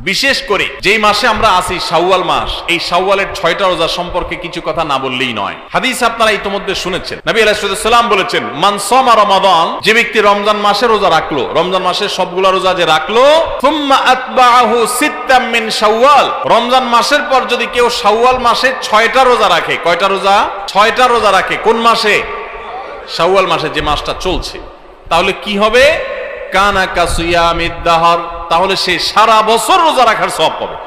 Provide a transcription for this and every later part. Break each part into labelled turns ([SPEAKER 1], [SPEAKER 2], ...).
[SPEAKER 1] বিশেষ করে যেই মাসে আমরা আছি শাওয়াল মাস, এই শাওয়ালের 6টা রোজা সম্পর্কে কিছু কথা না বললেই নয়। হাদিস আপনারা ইতিমধ্যে শুনেছেন, নবী আলাইহিস সালাম বলেছেন, মান সামা রমাদান, যে ব্যক্তি রমজান মাসে রোজা রাখলো, রমজান মাসের সবগুলা রোজা যে রাখলো, সুম্মা আতবাআহু সিত্তাম মিন শাওয়াল, রমজান মাসের পর যদি কেউ শাওয়াল মাসে 6টা রোজা রাখে, কয়টা রোজা? 6টা রোজা রাখে। কোন মাসে? শাওয়াল মাসে, যে মাসটা চলছে। তাহলে কি হবে? কানা কাসিয়ামিদ দাহর, তাহলে সে সারা বছর রোজা রাখার সওয়াব পাবে।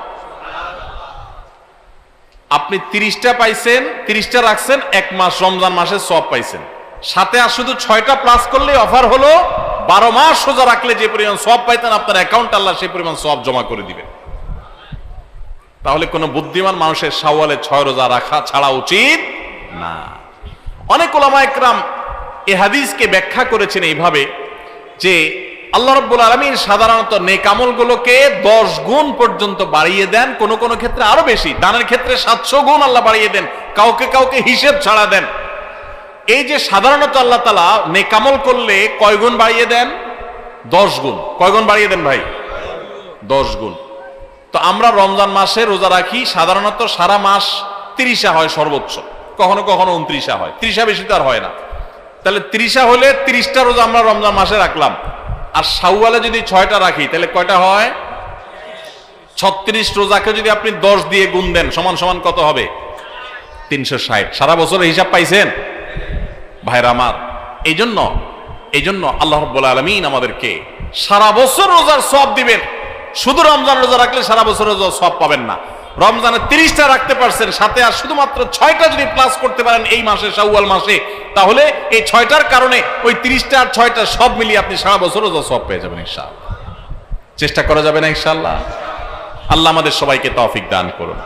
[SPEAKER 1] আপনি 30টা পাইছেন, 30টা রাখছেন, এক মাস রমজান মাসের সওয়াব পাইছেন। সাথে আর শুধু 6টা প্লাস করলে অফার হলো 12 মাস রোজা রাখলে যে পরিমাণ সওয়াব পাইতেন আপনার অ্যাকাউন্ট আল্লাহ সেই পরিমাণ সওয়াব জমা করে দিবেন। তাহলে কোন বুদ্ধিমান মানুষের শাওয়ালে 6 রোজা রাখা ছাড়া উচিত না। অনেক উলামা ইকরাম এই হাদিসকে ব্যাখ্যা করেছেন এইভাবে যে আল্লাহ রাব্বুল আলামিন সাধারণত নেক আমলগুলোকে 10 গুণ পর্যন্ত বাড়িয়ে দেন, কোন কোন ক্ষেত্রে আরো বেশি, দানের ক্ষেত্রে 700 গুণ আল্লাহ বাড়িয়ে দেন, কাউকে কাউকে হিসেব ছাড়া দেন। এই যে সাধারণত আল্লাহ তাআলা নেক আমল করলে কয় গুণ বাড়িয়ে দেন? 10 গুণ। কয় গুণ বাড়িয়ে দেন ভাই? 10 গুণ। তো আমরা রমজান মাসে রোজা রাখি, সাধারণত সারা মাস 30 হয় সর্বোচ্চ, কখনো কখনো 29 হয়, 30 বেশি তো আর হয় না। তাহলে 30 হলে 30টা রোজা আমরা রমজান মাসে রাখলাম, আর শাওয়ালে যদি 6টা রাখি তাহলে কয়টা হয়? 36 রোজাকে যদি আপনি 10 দিয়ে গুণ দেন সমান সমান কত হবে? 360। সারা বছরের হিসাব পাইছেন ভাইরা আমার। এই জন্য আল্লাহ রাব্বুল আলামিন আমাদেরকে সারা বছর রোজার সওয়াব দিবেন। শুধু রমজান রোজা রাখলে সারা বছর রোজার সওয়াব পাবেন না। রমজানে 30টা রাখতে পারছেন, সাথে আর শুধুমাত্র 6টা যদি প্লাস করতে পারেন এই মাসে, শাওয়াল মাসে, তাহলে এই 6টার কারণে ওই 30টা আর 6টা সব মিলিয়ে আপনি সারা বছর রোজা সওয়াব পেয়ে যাবেন ইনশাআল্লাহ। চেষ্টা করা যাবে না ইনশাআল্লাহ? আল্লাহ আমাদের সবাইকে তৌফিক দান করুন।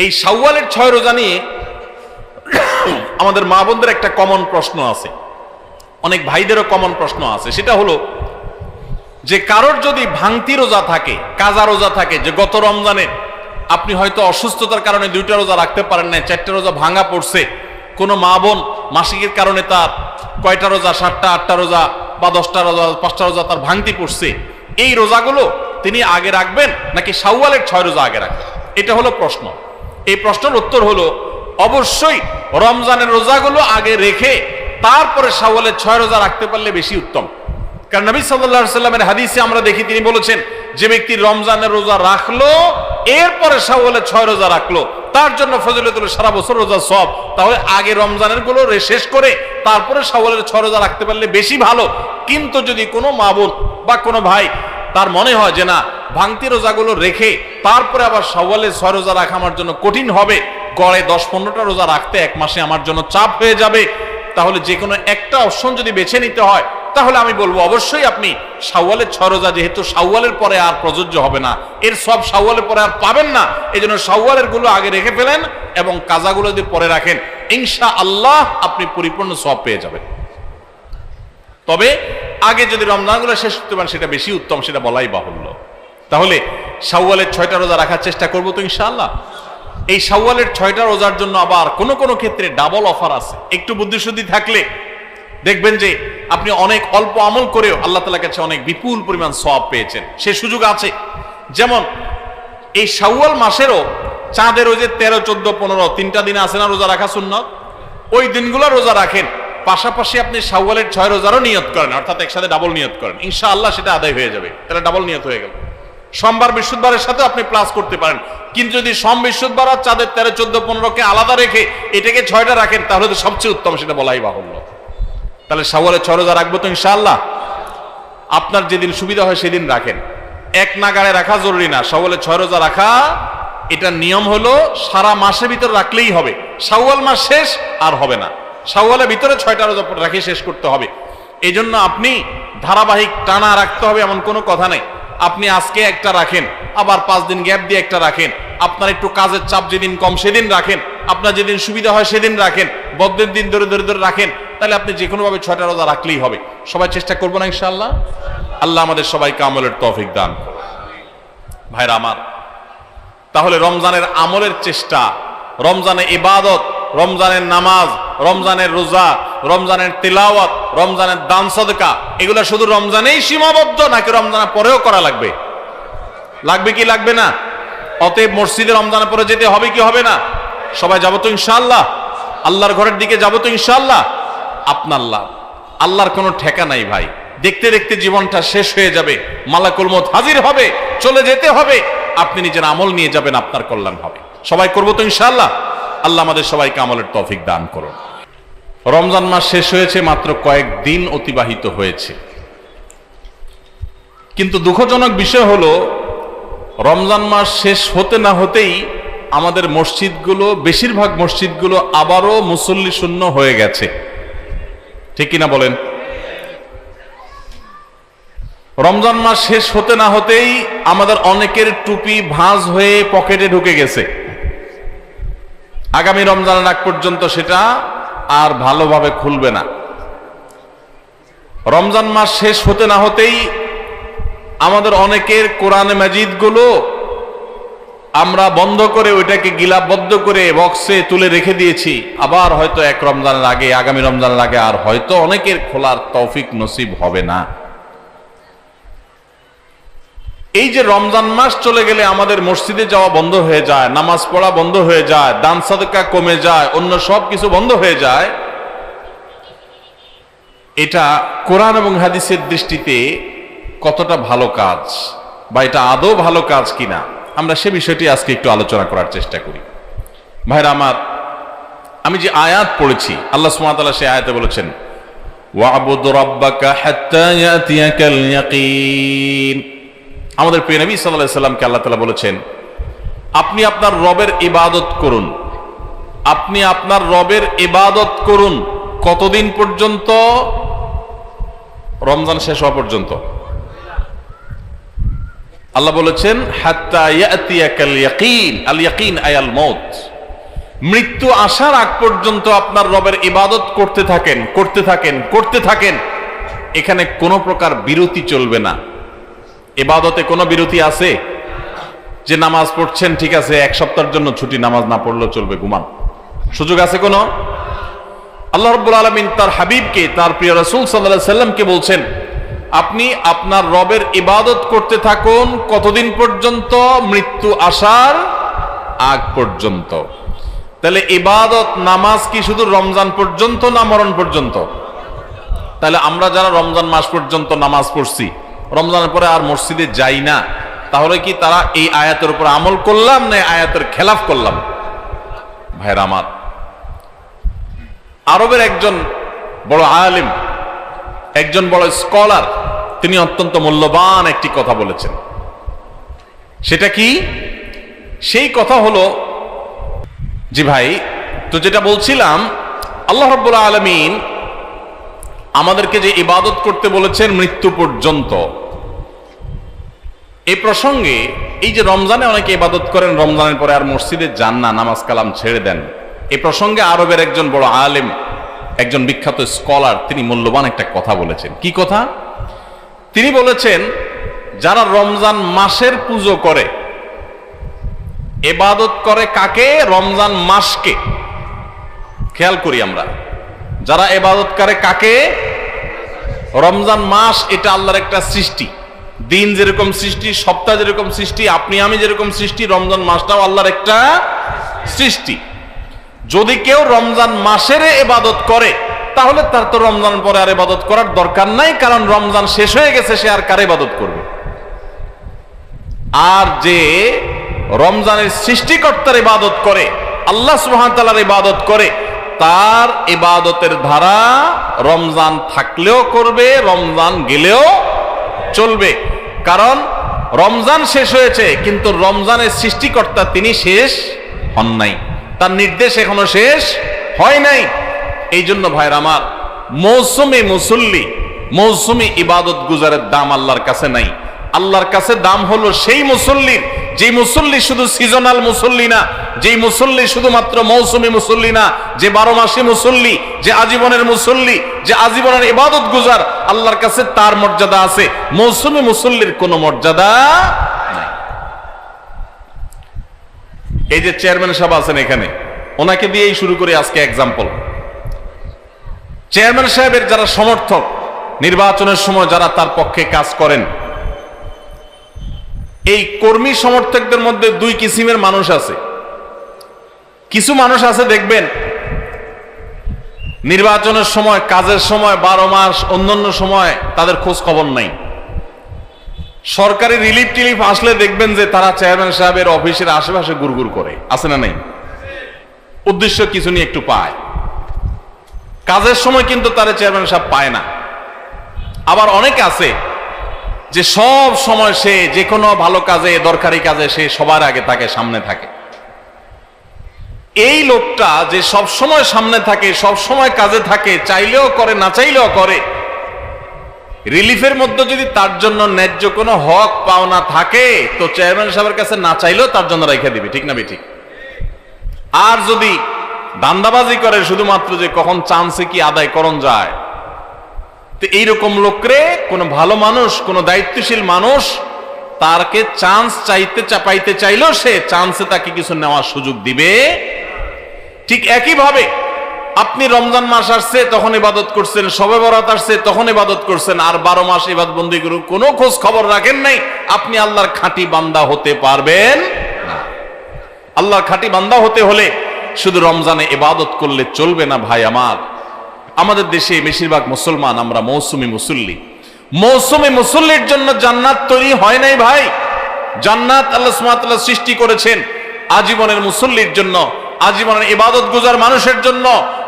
[SPEAKER 1] এই শাওয়ালের 6 রোজা নিয়ে আমাদের মা বোনদের একটা কমন প্রশ্ন আছে, অনেক ভাইদেরও কমন প্রশ্ন আছে। সেটা হলো যে কারোর যদি ভাঙতি রোজা থাকে, কাজা রোজা থাকে, যে গত রমজানে আপনি হয়তো অসুস্থতার কারণে 2টা রোজা রাখতে পারেন না, 4টা রোজা ভাঙা পড়ছে, কোনো মা বোন মাসিকের কারণে তার কয়টা রোজা, 7টা 8টা রোজা বা 10টা রোজা 5টা রোজা তার ভাঙতি পড়ছে, এই রোজাগুলো তিনি আগে রাখবেন নাকি শাওয়ালের 6 রোজা আগে রাখবেন? এটা হলো প্রশ্ন। এই প্রশ্নের উত্তর হলো অবশ্যই রমজানের রোজাগুলো আগে রেখে তারপরে শাওয়ালের 6 রোজা রাখতে পারলে বেশি উত্তম। কারণ নবী সাল্লাল্লাহু আলাইহি সাল্লামের হাদিসে আমরা দেখি তিনি বলেছেন, যে ব্যক্তি রমজানের রোজা রাখলো এরপরে শাওয়ালের 6 রোজা রাখলো তার জন্য ফজিলত হলো সারা বছর রোজা সওয়াব। তাহলে আগে রমজানের গুলো শেষ করে তারপরে শাওয়ালের 6 রোজা রাখতে পারলে বেশি ভালো। কিন্তু যদি কোনো মা বোন বা কোনো ভাই তার মনে হয় যে না, ভাঙতি রোজাগুলো রেখে তারপরে আবার শাওয়ালের 6 রোজা রাখা আমার জন্য কঠিন হবে, গড়ে 10-15টা রোজা রাখতে এক মাসে আমার জন্য চাপ হয়ে যাবে, তাহলে যে কোনো একটা অপশন যদি বেছে নিতে হয় তাহলে আমি বলবো অবশ্যই আপনি শাওয়ালের 6 রোজা, যেহেতু শাওয়ালের পরে আর প্রযোজ্য হবে না, এর সব শাওয়ালের পরে আর পাবেন না, এই জন্য শাওয়ালের গুলো আগে রেখে ফেলেন এবং কাজাগুলো যদি পরে রাখেন ইনশাআল্লাহ আপনি পরিপূর্ণ সওয়াব পেয়ে যাবেন। তবে আগে যদি রমজানগুলো শেষ করতে পারেন সেটা বেশি উত্তম, সেটা বলাই বাহুল্য। তাহলে শাওয়ালের 6টা রোজা রাখার চেষ্টা করবো তো ইনশাআল্লাহ। এই শাওয়ালের 6টা রোজার জন্য আবার কোনো কোনো ক্ষেত্রে ডাবল অফার আছে। একটু বুদ্ধিশুদ্ধি থাকলে দেখবেন যে আপনি অনেক অল্প আমল করেও আল্লাহ তাআলার কাছে অনেক বিপুল পরিমাণ সওয়াব পেয়েছেন, সে সুযোগ আছে। যেমন এই শাওয়াল মাসেরও চাঁদের ওই যে 13, 14, 15 3টা দিন আছে না রোজা রাখা সুন্নাত, ওই দিনগুলো রোজা রাখেন, পাশাপাশি আপনি শাওয়ালের 6 রোজারও নিয়ত করেন, অর্থাৎ একসাথে ডাবল নিয়ত করেন, ইনশাআল্লাহ সেটা আদায় হয়ে যাবে। তাহলে ডাবল নিয়ত হয়ে গেল। সোমবার বৃহস্পতিবারের সাথে আপনি প্লাস করতে পারেন, কিন্তু যদি সোম বৃহস্পতিবার আর চাঁদের 13, 14, 15কে আলাদা রেখে এটাকে 6টা রাখেন তাহলে তো সবচেয়ে উত্তম, সেটা বলাই বাহুল্য। তাহলে শাওয়ালের 6 রোজা রাখবো তো ইনশাআল্লাহ। আপনার যেদিন সুবিধা হয় সেদিন রাখেন, এক নাগাড়ে রাখা জরুরি না। শাওয়ালের 6 রোজা রাখা এটা নিয়ম হলো সারা মাসের ভিতর রাখলেই হবে, শাওয়াল মাস শেষ আর হবে না, শাওয়ালের ভিতরে 6টা রোজা রাখে শেষ করতে হবে। এই জন্য আপনি ধারাবাহিক টানা রাখতে হবে এমন কোনো কথা নেই। আপনি আজকে একটা রাখেন, আবার 5 দিন গ্যাপ দিয়ে একটা রাখেন, আপনার একটু কাজের চাপ যেদিন কম সেদিন রাখেন, আপনার যেদিন সুবিধা হয় সেদিন রাখেন, বদ্ধের দিন ধরে ধরে ধরে রাখেন, তাহলে আপনি যে কোনো ভাবে 6টা রোজা রাখলেই হবে। সবাই চেষ্টা করবো না ইনশাআল্লাহ? আল্লাহ আমাদের সবাইকে আমলের তৌফিক দান করুন। ভাইরা আমার, তাহলে রমজানের আমলের চেষ্টা, রমজানের ইবাদত, রমজানের নামাজ, রমজানের রোজা, রমজানের তিলাওয়াত, রমজানের দান সদকা, এগুলো শুধু রমজানেই সীমাবদ্ধ নাকি রমজানের পরেও করা লাগবে? লাগবে কি লাগবে না? অতএব মসজিদে রমজানের পরে যেতে হবে কি হবে না? সবাই যাবো তো ইনশাআল্লাহ? আল্লাহর ঘরের দিকে যাবো তো ইনশাআল্লাহ? আপনার লাভ, আল্লাহর কোনো ঠেকা নাই ভাই। দেখতে দেখতে জীবনটা শেষ হয়ে যাবে, মালাকুল মউত হাজির হবে, চলে যেতে হবে, আপনি নিজের আমল নিয়ে যাবেন, আপনার কল্যাণ হবে। সবাই করবো তো ইনশাআল্লাহ? আল্লাহ আমাদের সবাইকে আমলের তৌফিক দান করুন। রমজান মাস শেষ হয়েছে, মাত্র কয়েকদিন অতিবাহিত হয়েছে, কিন্তু দুঃখজনক বিষয় হলো রমজান মাস শেষ হতে না হতেই আমাদের মসজিদগুলো, বেশিরভাগ মসজিদগুলো আবারও মুসল্লি শূন্য হয়ে গেছে। ঠিক কিনা বলেন? রমজান মাস শেষ হতে না হতেই আমাদের অনেকের টুপি ভাঁজ হয়ে পকেটে ঢুকে গেছে। আগামী রমজানের আগ পর্যন্ত সেটা আর ভালোভাবে খুলবে না। রমজান মাস শেষ হতে না হতেই আমাদের অনেকের কোরআনে মাজিদ গুলো আমরা বন্ধ করে ওইটাকে গিলাবদ্ধ করে বক্সে তুলে রেখে দিয়েছি। আবার হয়তো এক রমজানের আগে, আগামী রমজানের আগে আর হয়তো অনেকের খোলার তৌফিক নসিব হবে না। এই যে রমজান মাস চলে গেলে আমাদের মসজিদে যাওয়া বন্ধ হয়ে যায়, নামাজ পড়া বন্ধ হয়ে যায়, দান সাদকা কমে যায়, অন্য সব কিছু বন্ধ হয়ে যায়, এটা কোরআন এবং হাদিসের দৃষ্টিতে কতটা ভালো কাজ, বা এটা আদৌ ভালো কাজ কিনা, আমরা সে বিষয়টি আজকে একটু আলোচনা করার চেষ্টা করি। ভাইরা আমার, আমি যে আয়াত পড়েছি, আল্লাহ সুবহানাহু ওয়া তাআলা সেই আয়াতে বলেছেন, ওয়া'বুদ রাব্বাকা হাত্তা ইয়াতিয়াকাল ইয়াকিন। আমাদের প্রিয় নবী সাল্লাল্লাহু আলাইহি সাল্লামকে আল্লাহ তাআলা বলেছেন, আপনি আপনার রবের ইবাদত করুন, আপনি আপনার রবের ইবাদত করুন। কতদিন পর্যন্ত? রমজান শেষ হওয়া পর্যন্ত। আল্লাহ বলেছেন হাত্তা ইয়াতিয়াকাল ইয়াকিন, আল ইয়াকিন আয়াল মউত, মৃত্যু আসার আগ পর্যন্ত আপনার রবের ইবাদত করতে থাকেন, করতে থাকেন, করতে থাকেন। এখানে কোনো প্রকার বিরতি চলবে না। ইবাদতে কোনো বিরতি আছে? যে নামাজ পড়ছেন, ঠিক আছে, এক সপ্তাহের জন্য ছুটি, নামাজ না পড়লেও চলবে, ঘুমান, সুযোগ আছে কোনো? আল্লাহ রাব্বুল আলামিন তার হাবিবকে, তার প্রিয় রাসূল সাল্লাল্লাহু আলাইহি সাল্লামকে বলছেন, আপনি আপনার রবের ইবাদত করতে থাকুন। কতদিন পর্যন্ত? মৃত্যু আসার আগ পর্যন্ত। তাহলে ইবাদত, নামাজ কি শুধু রমজান পর্যন্ত না মরণ পর্যন্ত? তাহলে আমরা যারা রমজান মাস পর্যন্ত নামাজ পড়ছি, রমজানের পরে আর মসজিদে যাই না, তাহলে কি তারা এই আয়াতের উপর আমল করলাম না আয়াতের খেলাফ করলাম? ভাইরা আমার, আরবের একজন বড় আলেম, একজন বড় স্কলার, তিনি অত্যন্ত মূল্যবান একটি কথা বলেছেন। সেটা কি? সেই কথা হলো, জি ভাই, তো যেটা বলছিলাম, আল্লাহ রাব্বুল আলামিন আমাদেরকে যে ইবাদত করতে বলেছেন মৃত্যু পর্যন্ত, এই প্রসঙ্গে এই যে রমজানে অনেকে ইবাদত করেন, রমজানের পরে আর মসজিদে যান না, নামাজ কালাম ছেড়ে দেন, এই প্রসঙ্গে আরবের একজন বড় আলেম, একজন বিখ্যাত স্কলার, তিনি মূল্যবান একটা কথা বলেছেন। কি কথা? তিনি বলেছেন, যারা রমজান মাসের পুজো করে, ইবাদত করে কাকে? রমজান মাসকে। খেয়াল করি আমরা, যারা ইবাদত করে কাকে? রমজান মাস। এটা আল্লাহর একটা সৃষ্টি। দিন যেরকম সৃষ্টি, সপ্তাহ যেরকম সৃষ্টি, আপনি আমি যেরকম সৃষ্টি, রমজান মাসটাও আল্লাহর একটা সৃষ্টি। যদি কেউ রমজান মাসের ইবাদত করে, তাহলে তার তো রমজান পরে আর ইবাদত করার দরকার নাই, কারণ রমজান শেষ হয়ে গেছে, সে আর কার ইবাদত করবে? আর যে রমজানের সৃষ্টিকর্তার ইবাদত করে, আল্লাহ সুবহানাহু ওয়া তাআলার ইবাদত করে, তার ইবাদতের ধারা রমজান থাকলেও করবে, রমজান গেলেও চলবে। কারণ রমজান শেষ হয়েছে, কিন্তু রমজানের সৃষ্টিকর্তা তিনি শেষ হন নাই, তার নির্দেশ এখনো শেষ হয় নাই। এই জন্য ভাইরা আমার, মৌসুমে মুসল্লি, মৌসুমে ইবাদত গুজারের দাম আল্লাহর কাছে নাই। আল্লাহর কাছে দাম হলো সেই মুসল্লির, যে মুসল্লি শুধু সিজনাল মুসল্লি না, যে মুসল্লি শুধুমাত্র মৌসুমী মুসল্লি না, যে 12 মাসে মুসল্লি, যে আজীবনের মুসল্লি, যে আজীবনের ইবাদত গুজার, আল্লাহর কাছে তার মর্যাদা আছে, মৌসুমী মুসল্লির কোনো মর্যাদা নাই। এই যে চেয়ারম্যান সাহেব আছেন এখানে, ওনাকে দিয়েই শুরু করে আজকে এক্সাম্পল। চেয়ারম্যান সাহেবের যারা সমর্থক, নির্বাচনের সময় যারা তার পক্ষে কাজ করেন, এই কর্মী সমর্থকদের মধ্যে দুই কিসিমের মানুষ আছে। কিছু মানুষ আছে দেখবেন নির্বাচনের সময়, কাজের সময়, 12 মাস অন্যান্য সময় তাদের খোঁজ খবর নাই। সরকারি রিলিফ টিলিফ আসলে দেখবেন যে তারা চেয়ারম্যান সাহেবের অফিসের আশেপাশে গুড়গুড় করে, আছে না নাই? উদ্দেশ্য কিছু নিয়ে একটু পায়। কাজের সময় কিন্তু তারা চেয়ারম্যান সাহেব পায় না। আবার অনেক আছে যে সব সময় সে যে কোনো ভালো কাজে, দরকারি কাজে সে সবার আগে থাকে, সামনে থাকে। এই লোকটা যে সব সময় সামনে থাকে, সব সময় কাজে থাকে, চাইলেও করে না চাইলেও করে, রিলিফের মধ্যে যদি তার জন্য ন্যায্য কোনো হক পাওনা থাকে তো চেয়ারম্যান সাহেবের কাছে না চাইলেও তার জন্য রেখে দিবে, ঠিক না ঠিক? আর যদি দান্দাবাজি করে শুধুমাত্র যে কখন চান্সে কি আদায় করণ যায়, তো এইরকম লোকরে কোন ভালো মানুষ, কোন দায়িত্বশীল মানুষ তারকে চান্স পাইতে চাইলেও সে চান্সে তাকে কিছু নেওয়ার সুযোগ দিবে। ঠিক একইভাবে আপনি রমজান মাস আসছে তখন ইবাদত করছেন, শবে বরাত আসছে তখন ইবাদত করছেন, আর 12 মাস ইবাদত বন্দি করে কোনো খোঁজ খবর রাখেন নাই, আপনি আল্লাহর খাঁটি বান্দা হতে পারবেন না। আল্লাহর খাঁটি বান্দা হতে হলে শুধু রমজানে ইবাদত করলে চলবে না ভাই আমার। আমাদের দেশে বেশিরভাগ মুসলমান আমরা মৌসুমী মুসল্লি। মৌসুমী মুসল্লির জন্য জান্নাত তৈরি হয় নাই ভাই। জান্নাত আল্লাহ সুবহানাহু ওয়া তাআলা সৃষ্টি করেছেন আজীবনের মুসল্লির জন্য, আজীবনের ইবাদত গুজার মানুষের জন্য।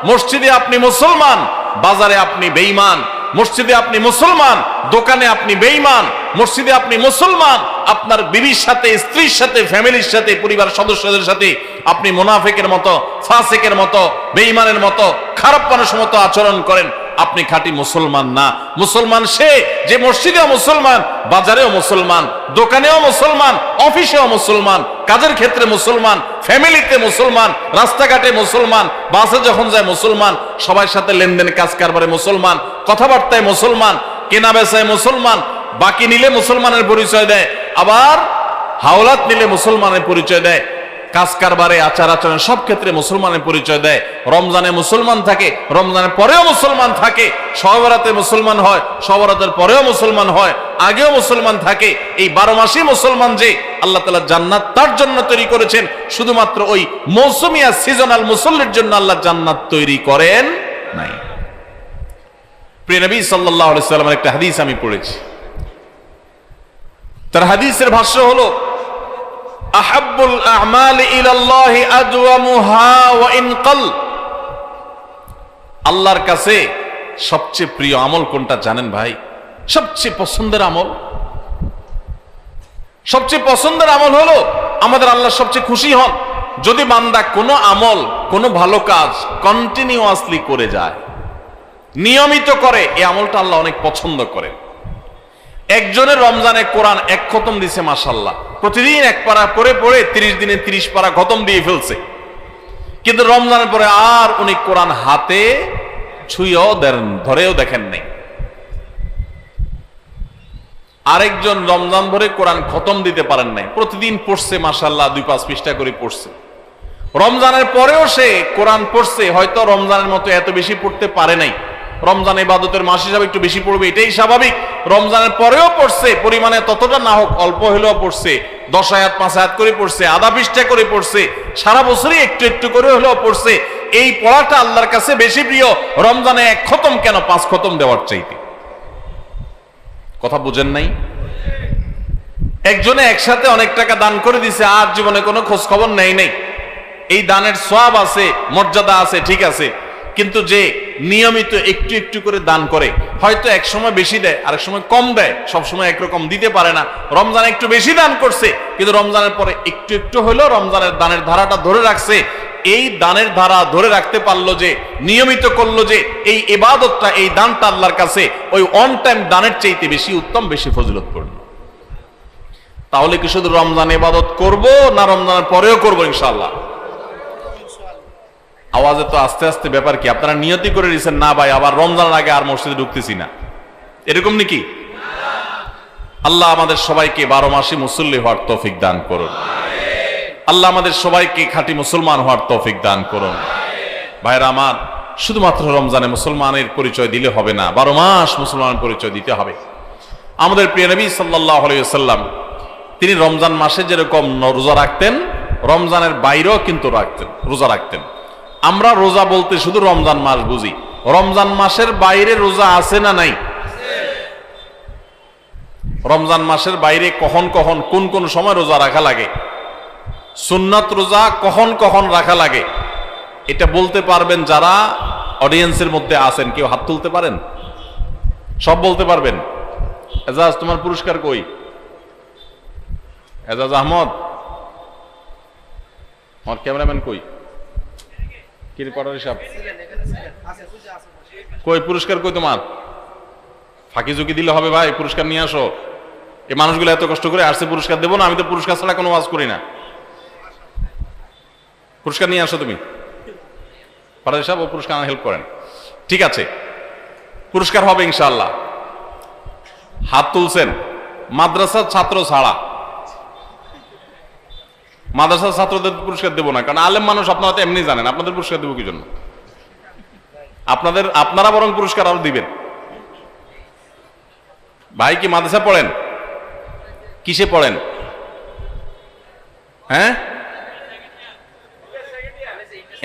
[SPEAKER 1] মসজিদে আপনি মুসলমান, বাজারে আপনি বেঈমান। মসজিদে আপনি মুসলমান, দোকানে আপনি বেঈমান। মসজিদে আপনি মুসলমান, আপনার বিবির সাথে, স্ত্রীর সাথে, ফ্যামিলির সাথে, পরিবার সদস্যদের সাথে আপনি মুনাফিকের মতো, ফাসিকের মতো, বেঈমানের মতো, খারাপ মানুষের মতো আচরণ করেন, আপনি খাঁটি মুসলমান না। মুসলমান সে যে মসজিদেও মুসলমান, বাজারেও মুসলমান, দোকানেও মুসলমান, অফিসেও মুসলমান, কাজের ক্ষেত্রে মুসলমান, ফ্যামিলিতে মুসলমান, রাস্তাঘাটে মুসলমান, বাসে যখন যায় মুসলমান, সবার সাথে লেনদেন কাজ কারবারে মুসলমান, কথাবার্তায় মুসলমান, কেনা বেচায় মুসলমান, বাকি নিলে মুসলমানের পরিচয় দেয়, আবার হাওলাত নিলে মুসলমানের পরিচয় দেয়, কাজ কারবারে, আচার আচরণ সব ক্ষেত্রে মুসলমানের পরিচয় দেয়। রমজানে মুসলমান থাকে, রমজানের পরেও মুসলমান থাকে, শবে বরাতে মুসলমান হয়, শবে বরাতের পরেও মুসলমান হয়, আগেও মুসলমান থাকে। এই 12 মাসই মুসলমান যে আল্লাহ তাআলা জান্নাত তার জন্য তৈরি করেছেন, শুধুমাত্র ওই মৌসুমিয়া সিজনাল মুসল্লির জন্য আল্লাহ জান্নাত তৈরি করেন নাই। প্রিয় নবী সাল্লাল্লাহু আলাইহি ওয়াসাল্লামের একটা হাদিস আমি পড়েছি। তার হাদিসের ভাষ্য হলো, আহাব্বুল আ'মালি ইলাল্লাহি আদওয়ামুহা ওয়া ইন ক্বাল। আল্লাহর কাছে সবচেয়ে প্রিয় আমল কোনটা জানেন ভাই? সবচেয়ে পছন্দের আমল, সবচেয়ে পছন্দের আমল হলো আমাদের আল্লাহ সবচেয়ে খুশি হন যদি বান্দা কোনো আমল, কোনো ভালো কাজ কন্টিনিউয়াসলি করে যায়, নিয়মিত করে। এই আমলটা আল্লাহ অনেক পছন্দ করেন। একজনের রমজানে কোরআন 1 খতম দিছে, মাশাআল্লাহ, প্রতিদিন 1 পারা করে পড়ে 30 দিনে 30 পারা খতম দিয়ে ফেলছে, কিন্তু রমজানের পরে আর উনি কোরআন হাতে ছুঁয়েও ধরেও দেখেন নাই। আরেকজন রমজান ভরে কোরআন খতম দিতে পারেন নাই, প্রতিদিন পড়ছে, মাশাআল্লাহ 2-5 পৃষ্ঠা করে পড়ছে। রমজানের পরেও সে কোরআন পড়ছে, হয়তো রমজানের মতো এত বেশি পড়তে পারে নাই, রমজান ইবাদতের মাস হিসাবে একটু বেশি পড়বে, এটাই স্বাভাবিক। রমজানের পরেও পড়ছে, পরিমাণে ততটা না হোক, অল্প হলেও পড়ছে, 10 আয়াত 5 আয়াত করে পড়ছে, আধা পৃষ্ঠা করে পড়ছে, সারা বছরই একটু একটু করে হলেও পড়ছে। এই পড়াটা আল্লাহর কাছে বেশি প্রিয় রমজানে 1 খতম কেন 5 খতম দেওয়ার চাইতে। কথা বুঝেন নাই? একজনে একসাথে অনেক টাকা দান করে দিছে, আর জীবনে কোনো খোঁজ খবর নেই নাই। এই দানের সওয়াব আছে, মর্যাদা আছে, ঠিক আছে, কিন্তু যে নিয়মিত একটু একটু করে দান করে, হয়তো এক সময় বেশি দেয়, আরেক সময় কম দেয়, সব সময় একরকম দিতে পারে না। রমজানে একটু বেশি দান করছে, কিন্তু রমজানের পরে একটু একটু হলেও রমজানের দানের ধারাটা ধরে রাখছে। এই দানের ধারা ধরে রাখতে পারলো যে, নিয়মিত করলো যে, এই ইবাদতটা, এই দানটা আল্লাহর কাছে ওই অন টাইম দানের চাইতে বেশি উত্তম, বেশি ফজিলতপূর্ণ। তাহলে কি শুধু রমজানে ইবাদত করব, না রমজানের পরেও করবো ইনশাআল্লাহ? আওয়াজে তো আস্তে আস্তে ব্যাপার কি? আপনারা নিয়তি করে দিয়েছেন না ভাই আবার রমজানের আগে আর মসজিদে ঢুকতেছি না, এরকম নাকি? আল্লাহ আমাদের সবাইকে 12 মাসই মুসল্লি হওয়ার তৌফিক দান করুন। আল্লাহ আমাদের সবাইকে খাঁটি মুসলমান হওয়ার তৌফিক দান করুন। ভাইরা আমার, শুধুমাত্র রমজানে মুসলমানের পরিচয় দিলে হবে না, 12 মাস মুসলমানের পরিচয় দিতে হবে। আমাদের প্রিয় নবী সাল্লাল্লাহু আলাইহি ওয়াসাল্লাম তিনি রমজান মাসে যেরকম রোজা রাখতেন, রমজানের বাইরেও কিন্তু রোজা রাখতেন। আমরা রোজা বলতে শুধু রমজান মাস বুঝি, রমজান মাসের বাইরে রোজা আছে না নাই? রমজান মাসের বাইরে কখন কখন কোন কোন সময় রোজা রাখা লাগে, সুন্নাত রোজা কখন কখন রাখা লাগে, এটা বলতে পারবেন যারা অডিয়েন্সের মধ্যে আছেন? কেউ হাত তুলতে পারেন? সব বলতে পারবেন? এজাজ, তোমার পুরস্কার কই? এজাজ আহমদ, আমার ক্যামেরাম্যান কই? কি রিপোর্টার হিসাব কই? পুরস্কার কই তোমার? ফাঁকি ঝুঁকি দিলে হবে ভাই, পুরস্কার নিয়ে আসো। এই মানুষগুলো এত কষ্ট করে আসছে, পুরস্কার দেবো না? আমি তো পুরস্কার ছাড়া কোনো ওয়াজ করি না। পুরস্কার নিয়ে আসো তুমি। ফারাজ সাহেব ও পুরস্কার হেল্প করেন। ঠিক আছে, পুরস্কার হবে ইনশাআল্লাহ। হাত তুলছেন মাদ্রাসার ছাত্র ছাড়া। মাদ্রাসার ছাত্রদের পুরস্কার দেবো না, কারণ আলেম মানুষ আপনারা তো এমনি জানেন, আপনাদের পুরস্কার দেবো কি জন্য? আপনারা বরং পুরস্কার আরো দিবেন। ভাই কি মাদ্রাসা পড়েন? কিসে পড়েন? হ্যাঁ,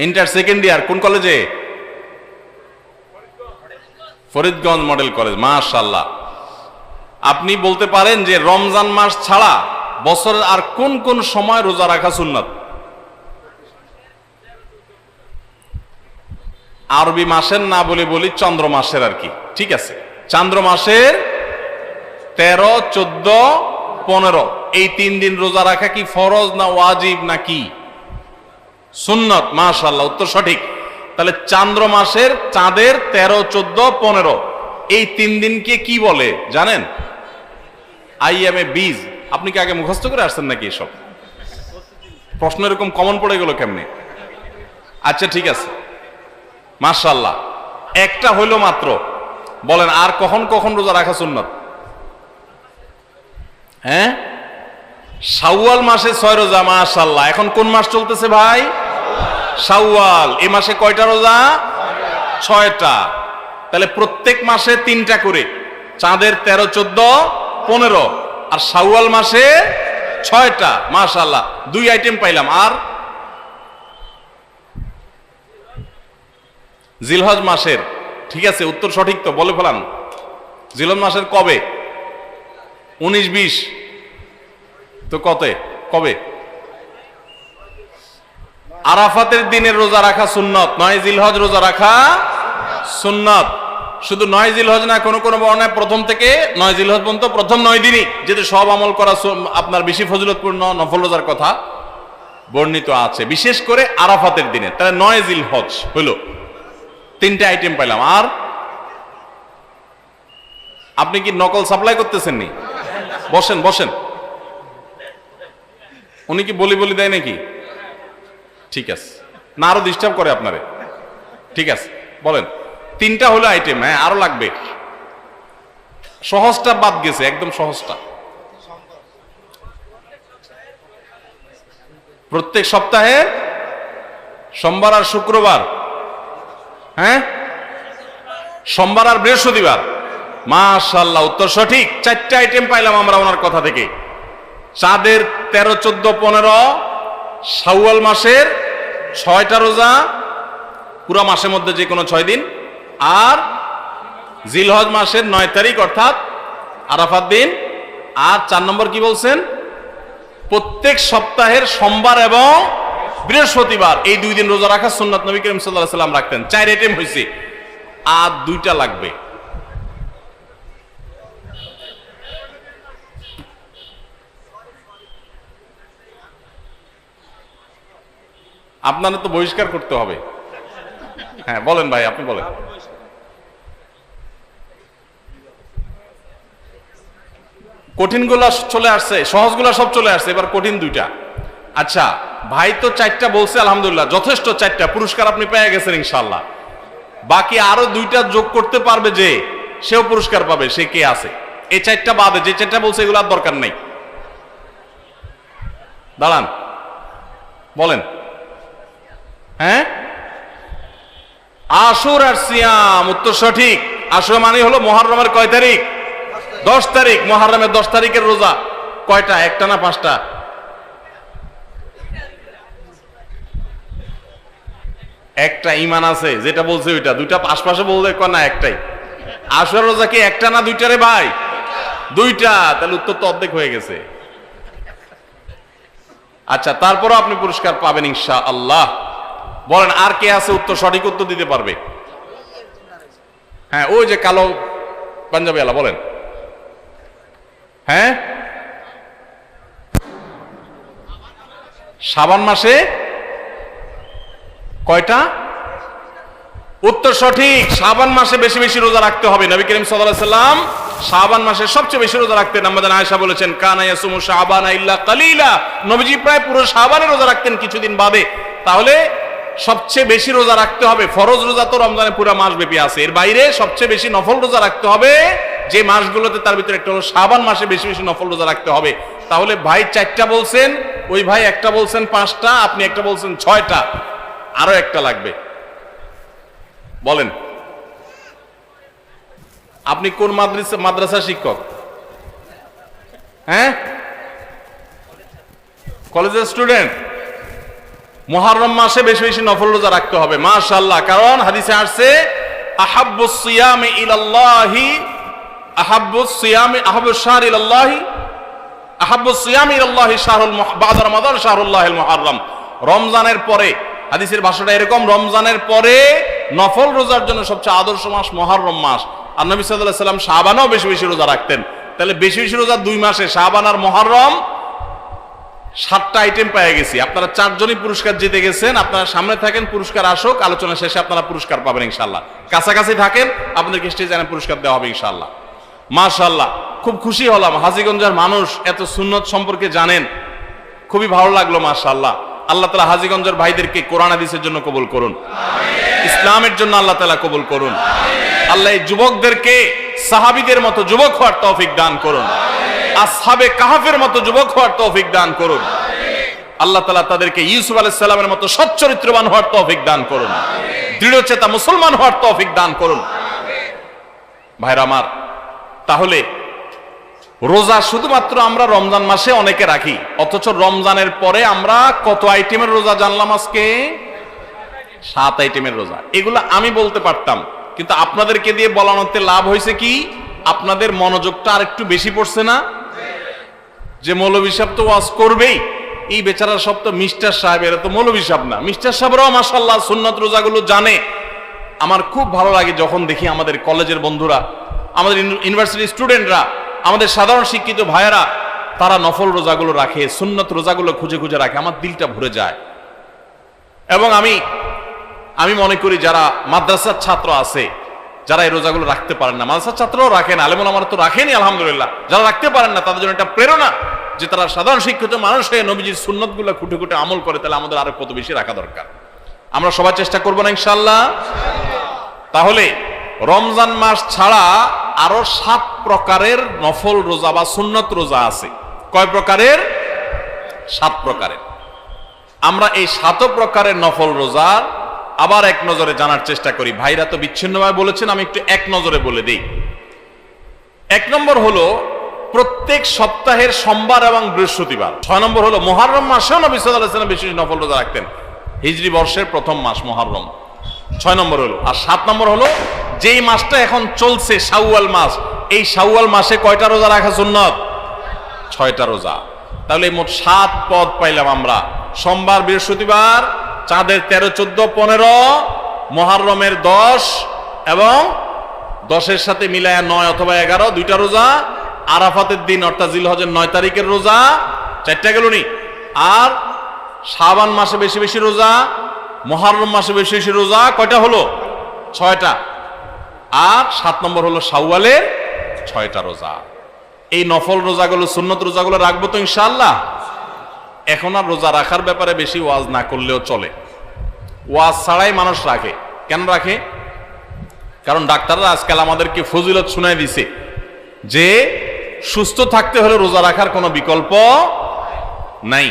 [SPEAKER 1] ইন্টার সেকেন্ড ইয়ার। কোন কলেজে? Faridganj model college. মাশাআল্লাহ। আপনি বলতে পারেন যে রমজান মাস ছাড়া বছরের আর কোন কোন সময় রোজা রাখা সুন্নাত? আরবি মাসের না বলে বলি চন্দ্র মাসের আর কি। ঠিক আছে, চন্দ্র মাসের 13, 14, 15 এই 3 দিন রোজা রাখা কি ফরজ না ওয়াজিব না কি সুন্নাত? মাশাআল্লাহ, উত্তর সঠিক। তাহলে চন্দ্র মাসের চাঁদের 13, 14, 15 এই 3 দিনকে কি বলে জানেন? আইয়ামে বীজ। আপনি কি আগে মুখস্থ করে আসছেন নাকি এসব প্রশ্ন? এরকম কমন পড়ে গেল কেমনে? আচ্ছা ঠিক আছে, মাশাআল্লাহ। একটা হইল মাত্র। বলেন আর কখন কখন রোজা রাখা সুন্নাত? হ্যাঁ, শাওয়াল মাসে 6 রোজা। মাশাআল্লাহ। এখন কোন মাস চলতেছে ভাই? শাওয়াল। এই মাসে কয়টা রোজা? 6টা। তাহলে প্রত্যেক মাসে 3টা করে, চাঁদের 13, 14, 15 আর শাওয়াল মাসে 6টা। মাশাআল্লাহ, 2 আইটেম পাইলাম। আর জিলহজ মাসের, ঠিক আছে উত্তর সঠিক তো, বলে ফেলান। জিলহজ মাসের কবে? 19, 20 তো কবে? আরাফাতের দিনের রোজা রাখা সুন্নত, 9 জিলহজ রোজা রাখা সুন্নত। শুধু 9 জিলহজ না, কোন কোন বর্ণনায় প্রথম থেকে 9 জিলহজ পর্যন্ত প্রথম 9 দিনই, যেহেতু সব আমল করা আপনার বেশি ফজিলতপূর্ণ নফল রোজার কথা বর্ণিত আছে, বিশেষ করে আরাফাতের দিনে। তাহলে 9 জিলহজ হইল। 3টা আইটেম পাইলাম। আর আপনি কি নকল সাপ্লাই করতেছেন নি? বসেন বসেন। উনি কি বলি দেয় নাকি? ঠিক আছে, না আরো ডিস্টার্ব করে আপনারে? ঠিক আছে, বলেন। 3টা হলো আইটেম। হ্যাঁ, আরো লাগবে। সহজটা বাদ গেছে, একদম সহজটা। প্রত্যেক সপ্তাহে সোমবার আর শুক্রবার। হ্যাঁ, সোমবার আর বৃহস্পতিবার। মাশাআল্লাহ, উত্তর সঠিক। 4টা আইটেম পাইলাম আমরা ওনার কথা থেকে। চাঁদের 13, 14, 15, শাওয়াল মাসের 6টা রোজা, পুরো মাসের মধ্যে যে কোনো 6 দিন, আর জিলহজ মাসের 9 তারিখ অর্থাৎ আরাফাত দিন। আর 4 নম্বর কি বলছেন? প্রত্যেক সপ্তাহের সোমবার এবং বৃহস্পতিবার এই 2 দিন রোজা রাখা সুন্নাত। নবী করিম সাল্লাল্লাহু আলাইহি ওয়াসাল্লাম রাখতেন। 4 আইটেম হয়েছে, আর 2টা লাগবে। আপনারা তো বহিষ্কার করতে হবে। হ্যাঁ বলেন ভাই, আপনি বলেন। কঠিনগুলা চলে আসছে, সহজগুলা সব চলে আসছে, এবার কঠিন 2টা। আচ্ছা ভাই তো 4টা বলছে, আলহামদুলিল্লাহ, যথেষ্ট। 4টা পুরস্কার আপনি পেয়ে গেছেন ইনশাআল্লাহ। বাকি আরো 2টা যোগ করতে পারবে যে, সেও পুরস্কার পাবে। সে কে আছে? এই 4টা বাদে যে 4টা বলছে এগুলো আর দরকার নেই। দাঁড়ান, বলেন। হ্যাঁ, আশুরা আর সিয়াম, উত্তর সঠিক। আশুরা মানে হলো মুহররমের কয় তারিখ? 10 তারিখ। মুহররমের 10 তারিখের রোজা। কয়টা, একটা না পাঁচটা? একটা ইমান আছে যেটা বলছে ওইটা, দুইটা আশপাশে বলতে না একটাই। আশুরা রোজা কি একটা না দুইটা রে ভাই? দুইটা। তাহলে উত্তর তো অর্ধেক হয়ে গেছে। আচ্ছা, তারপরও আপনি পুরস্কার পাবেন ইনশাআল্লাহ। বলেন আর কে আছে উত্তর, সঠিক উত্তর দিতে পারবে? হ্যাঁ, ওই যে কালো পাঞ্জাবি আলা, বলেন। হ্যাঁ, শাবান মাসে কয়টা? উত্তর সঠিক। শাবান মাসে বেশি বেশি রোজা রাখতে হবে। নবী করিম সাল্লাল্লাহু আলাইহি সাল্লাম শাবান মাসে সবচেয়ে বেশি রোজা রাখতেন। আমাদের আয়েশা বলেছেন, কানা ইয়াসুমু শাবানা ইল্লা কালিলা। নবীজি প্রায় পুরো শাবানে রোজা রাখতেন, কিছুদিন বাদে। তাহলে সবচেয়ে বেশি রোজা রাখতে হবে। ফরজ রোজা তো রমজানে পুরো মাস ব্যাপী আছে, এর বাইরে সবচেয়ে বেশি নফল রোজা রাখতে হবে যে মাসগুলোতে, তার ভিতরে একটা হলো শাবান মাসে বেশি বেশি নফল রোজা রাখতে হবে। তাহলে ভাই 4টা বলছেন, ওই ভাই একটা বলছেন 5টা, আপনি একটা বলছেন 6টা, আরো একটা লাগবে। বলেন আপনি কোন মাদ্রাসা শিক্ষক? হ্যাঁ, কলেজের স্টুডেন্ট। মুহররম মাসে বেশি বেশি নফল রোজা রাখতে হবে মাশাআল্লাহ। কারণ হাদিসে আসছে, আহাব্বুস সিয়ামি ইলাল্লাহি আহাব্বুস সিয়ামি আহাব্বুস শাহর ইলাল্লাহি আহাব্বুস সিয়ামি ইলাল্লাহি শাহরুল বা'দা রমাদান শাহরুল্লাহিল মুহররম। রমজানের পরে, হাদিসের ভাষাটা এরকম, রমজানের পরে নফল রোজার জন্য সবচেয়ে আদর্শ মাস মুহররম মাস। আর নবী সাল্লাল্লাহু আলাইহি সাল্লাম শাবানেও বেশি বেশি রোজা রাখতেন। তাহলে বেশি বেশি রোজা 2 মাসে, শাবান আর মুহররম, 7টা আইটেম পেয়ে গেছি। আপনারা 4 জনই পুরস্কার জিতে গেছেন। আপনারা সামনে থাকেন, পুরস্কার আসুক, আলোচনা শেষে আপনারা পুরস্কার পাবেন ইনশাআল্লাহ। কাছাকাছি থাকেন, আপনাদেরকে স্টেজে পুরস্কার দেওয়া হবে ইনশাআল্লাহ। মাশাআল্লাহ, খুব খুশি হলাম হাজীগঞ্জের মানুষ এত সুন্নত সম্পর্কে জানেন, খুবই ভালো লাগলো মাশাআল্লাহ। আল্লাহ তাআলা হাজীগঞ্জের ভাইদেরকে কোরআন হাদিসের জন্য কবুল করুন, ইসলামের জন্য আল্লাহ তাআলা কবুল করুন। আল্লাহ এই যুবকদেরকে সাহাবীদের মতো যুবক হওয়ার তৌফিক দান করুন, আসহাবে কাহাফের মতো যুবক হওয়ার তৌফিক দান করুন। আল্লাহ তাআলা তাদেরকে ইউসুফ আলাইহিস সালামের মতো সচ্চরিত্রবান হওয়ার তৌফিক দান করুন, দৃঢ়চেতা মুসলমান হওয়ার তৌফিক দান করুন। ভাইরা আমার, তাহলে রোজা শুধুমাত্র আমরা রমজান মাসে অনেকে রাখি, অথচ রমজানের পরে আমরা কত আইটেমের রোজা জানলাম আজকে? 7 আইটেমের রোজা। এগুলো আমি বলতে পারতাম, কিন্তু আপনাদেরকে দিয়ে বলানোতে লাভ হয়েছে কি, আপনাদের মনোযোগটা আর একটু বেশি পড়ছে না? যে মৌলভী সাহেব তো ওয়াজ করবেই, এই বেচারা সব তো মিস্টার সাহেব, এরা তো মৌলভী সাহেব না। মিস্টার সাহেবরাও মাশাআল্লাহ সুন্নাত রোজাগুলো জানে। আমার খুব ভালো লাগে যখন দেখি আমাদের কলেজের বন্ধুরা, আমাদের ইউনিভার্সিটি স্টুডেন্টরা, আমাদের সাধারণ শিক্ষিত ভাইয়েরা, তারা নফল রোজাগুলো রাখে, সুন্নত রোজাগুলো খুঁজে খুঁজে রাখে। আমার দিলটা ভরে যায়। এবং আমি মনে করি যারা মাদ্রাসার ছাত্র আছে, যারা এই রোজাগুলো রাখতে পারেন না, মাদ্রাসার ছাত্রও রাখেন, আলেমুল আমার তো রাখেনি আলহামদুলিল্লাহ, যারা রাখতে পারেন না তাদের জন্য এটা প্রেরণা যে তারা সাধারণ শিক্ষিত মানুষ হয়ে নবীজির সুন্নতগুলো খুঁটে খুঁটে আমল করে। তাহলে আমাদের আরো কত বেশি রাখা দরকার। আমরা সবাই চেষ্টা করবো না ইনশাআল্লাহ? তাহলে রমজান মাস ছাড়া আরো 7 প্রকারের নফল রোজা বা সুন্নত রোজা আছে। কয় প্রকারের? 7 প্রকারের। আমরা এই 7 প্রকারের নফল রোজার আবার এক নজরে জানার চেষ্টা করি। ভাইরা তো বিচ্ছিন্নভাবে বলেছেন, আমি একটু এক নজরে বলে দিই। 1 নম্বর হলো প্রত্যেক সপ্তাহের সোমবার এবং বৃহস্পতিবার। 6 নম্বর হলো মুহররম মাসেও নবী সাল্লাল্লাহু আলাইহি ওয়াসাল্লাম বেশি নফল রোজা রাখতেন। হিজরি বর্ষের প্রথম মাস মুহররম, 6 নম্বর হলো। আর 7 নম্বর হলো যেই মাসটা এখন চলছে শাওয়াল মাস, এই শাওয়াল মাসে কয়টা রোজা রাখা সুন্নত? 6টা রোজা। তাহলে মোট 7 পদ পাইলাম আমরা। সোমবার, বৃহস্পতিবার, চাঁদের 13, 14, 15, মুহররমের 10 এবং 10-এর সাথে মিলায়া 9 অথবা 11, 2টা রোজা। আরাফাতের দিন অর্থাৎ জিলহজের 9 তারিখের রোজা, 4টা গেল নি। আর শাবান মাসে বেশি বেশি রোজা, মুহররম মাসে বেশি বেশি রোজা, কয়টা হলো? 6টা। আর 7 নম্বর হলো শাওয়ালের 6টা রোজা। এই নফল রোজাগুলো, সুন্নত রোজাগুলো রাখবো তো ইনশাআল্লাহ। এখন আর রোজা রাখার ব্যাপারে বেশি ওয়াজ না করলেও চলে। ওয়াজ ছাড়াই মানুষ রাখে। কেন রাখে? কারণ ডাক্তাররা আজকাল আমাদেরকে ফজিলত শুনাই দিছে যে সুস্থ থাকতে হলে রোজা রাখার কোনো বিকল্প নাই।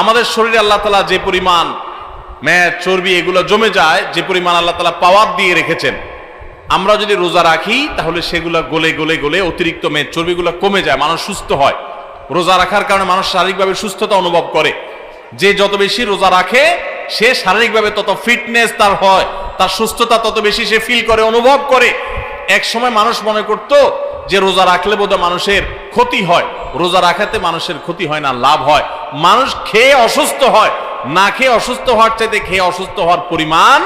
[SPEAKER 1] আমাদের শরীরে আল্লাহ তাআলা যে পরিমাণ মেদ, চর্বি এগুলো জমে যায়, যে পরিমাণ আল্লাহ তাআলা পাওয়ার দিয়ে রেখেছেন, আমরা যদি রোজা রাখি তাহলে সেগুলো গলে গলে গলে অতিরিক্ত মেদ চর্বিগুলো কমে যায়, মানুষ সুস্থ হয়। রোজা রাখার কারণে মানুষ শারীরিকভাবে সুস্থতা অনুভব করে। যে যত বেশি রোজা রাখে সে শারীরিকভাবে তত ফিটনেস তার হয়, তার সুস্থতা তত বেশি সে ফিল করে, অনুভব করে। এক সময় মানুষ মনে করত যে রোজা রাখলে বোধহয় মানুষের ক্ষতি হয়। রোজা রাখাতে মানুষের ক্ষতি হয় না, লাভ হয়। মানুষ খেয়ে অসুস্থ হয়, না খেয়ে অসুস্থ হওয়ার চাইতে খেয়ে অসুস্থ হওয়ার পরিমাণ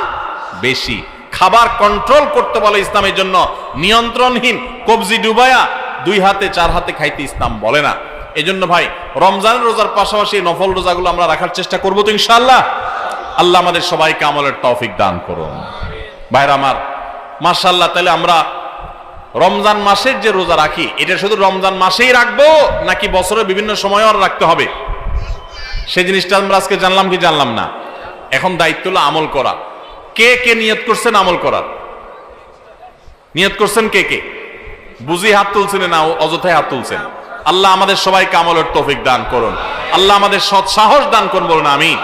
[SPEAKER 1] বেশি। খাবার কন্ট্রোল করতে বলে ইসলামের জন্য, নিয়ন্ত্রণহীন কবজি ডুবায়া 2 হাতে 4 হাতে খাইতে ইসলাম বলে না। এজন্য ভাই রমজানের রোজার পাশাপাশি নফল রোজাগুলো আমরা রাখার চেষ্টা করবো তো ইনশাআল্লাহ। আল্লাহ আমাদের সবাইকে আমলের তৌফিক দান করুন। ভাইরা আমার, মাশাআল্লাহ, তাহলে আমরা রমজান মাসের যে রোজা রাখি এটা শুধু রমজান মাসেই রাখবো নাকি বছরের বিভিন্ন সময় আর রাখতে হবে? সেই জিনিসটা আমরা আজকে জানলাম কি জানলাম না? এখন দায়িত্ব হলো আমল করা। কে কে নিয়ত করছেন আমল করার? নিয়ত করছেন কে কে? বুঝি হাত তুলছেন না অযথায় হাত তুলছেন? আল্লাহ আমাদের সবাইকে আমলের তৌফিক দান করুন। আল্লাহ আমাদের সৎ সাহস দান করুন, বলুন আমিন।